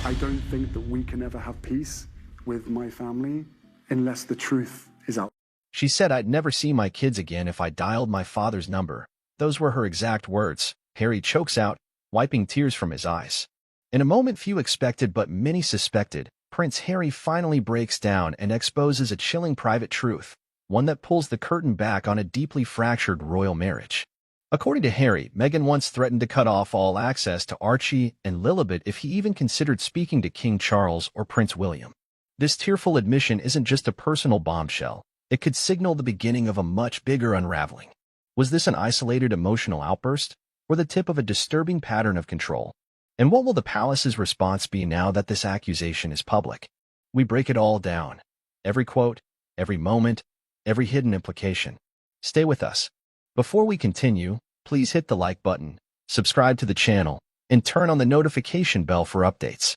I don't think that we can ever have peace with my family unless the truth is out. She said I'd never see my kids again if I dialed my father's number. Those were her exact words. Harry chokes out, wiping tears from his eyes. In a moment few expected but many suspected, Prince Harry finally breaks down and exposes a chilling private truth, one that pulls the curtain back on a deeply fractured royal marriage. According to Harry, Meghan once threatened to cut off all access to Archie and Lilibet if he even considered speaking to King Charles or Prince William. This tearful admission isn't just a personal bombshell. It could signal the beginning of a much bigger unraveling. Was this an isolated emotional outburst, or the tip of a disturbing pattern of control? And what will the palace's response be now that this accusation is public? We break it all down. Every quote, every moment, every hidden implication. Stay with us. Before we continue, please hit the like button, subscribe to the channel, and turn on the notification bell for updates.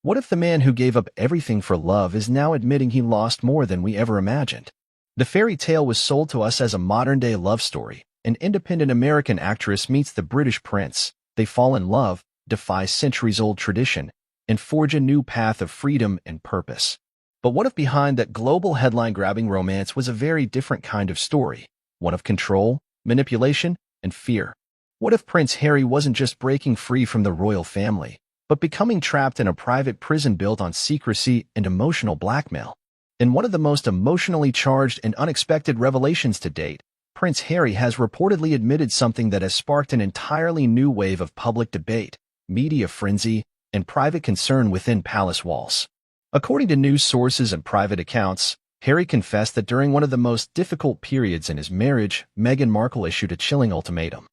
What if the man who gave up everything for love is now admitting he lost more than we ever imagined? The fairy tale was sold to us as a modern-day love story. An independent American actress meets the British prince. They fall in love, defy centuries-old tradition, and forge a new path of freedom and purpose. But what if behind that global headline-grabbing romance was a very different kind of story? One of control, manipulation, and fear. What if Prince Harry wasn't just breaking free from the royal family, but becoming trapped in a private prison built on secrecy and emotional blackmail? In one of the most emotionally charged and unexpected revelations to date, Prince Harry has reportedly admitted something that has sparked an entirely new wave of public debate, media frenzy, and private concern within palace walls. According to news sources and private accounts, Harry confessed that during one of the most difficult periods in his marriage, Meghan Markle issued a chilling ultimatum.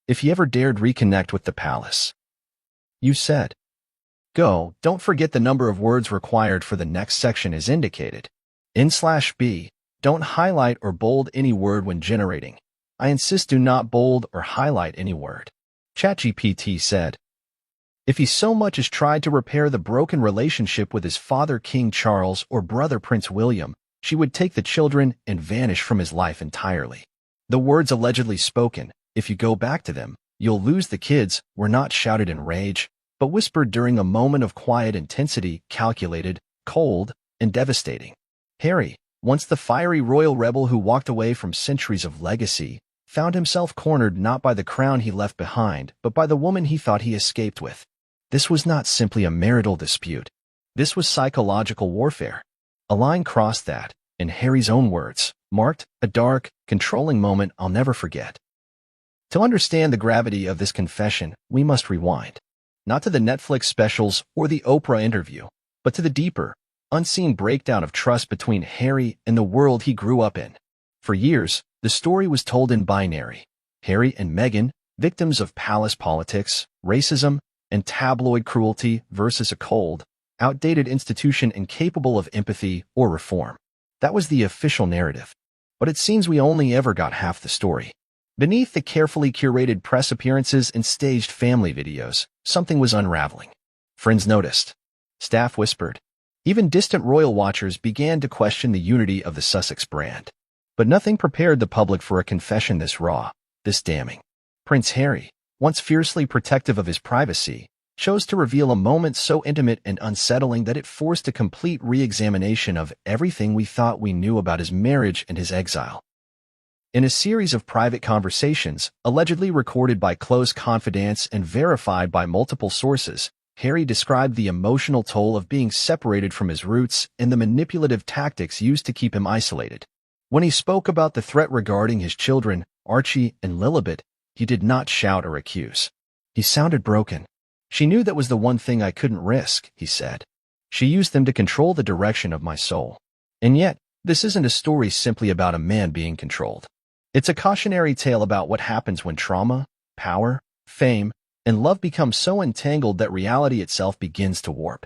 If he ever dared reconnect with the palace, you said, go, don't forget the number of words required for the next section is indicated. N/B, don't highlight or bold any word when generating. I insist do not bold or highlight any word. ChatGPT said, if he so much as tried to repair the broken relationship with his father King Charles or brother Prince William, she would take the children and vanish from his life entirely. The words allegedly spoken, if you go back to them, you'll lose the kids, were not shouted in rage, but whispered during a moment of quiet intensity, calculated, cold, and devastating. Harry, once the fiery royal rebel who walked away from centuries of legacy, found himself cornered not by the crown he left behind, but by the woman he thought he escaped with. This was not simply a marital dispute. This was psychological warfare. A line crossed that, in Harry's own words, marked a dark, controlling moment I'll never forget. To understand the gravity of this confession, we must rewind. Not to the Netflix specials or the Oprah interview, but to the deeper, unseen breakdown of trust between Harry and the world he grew up in. For years, the story was told in binary. Harry and Meghan, victims of palace politics, racism, and tabloid cruelty versus a cold, outdated institution incapable of empathy or reform. That was the official narrative. But it seems we only ever got half the story. Beneath the carefully curated press appearances and staged family videos, something was unraveling. Friends noticed. Staff whispered. Even distant royal watchers began to question the unity of the Sussex brand. But nothing prepared the public for a confession this raw, this damning. Prince Harry, once fiercely protective of his privacy, chose to reveal a moment so intimate and unsettling that it forced a complete re-examination of everything we thought we knew about his marriage and his exile. In a series of private conversations, allegedly recorded by close confidants and verified by multiple sources, Harry described the emotional toll of being separated from his roots and the manipulative tactics used to keep him isolated. When he spoke about the threat regarding his children, Archie and Lilibet, he did not shout or accuse. He sounded broken. She knew that was the one thing I couldn't risk, he said. She used them to control the direction of my soul. And yet, this isn't a story simply about a man being controlled. It's a cautionary tale about what happens when trauma, power, fame, and love become so entangled that reality itself begins to warp.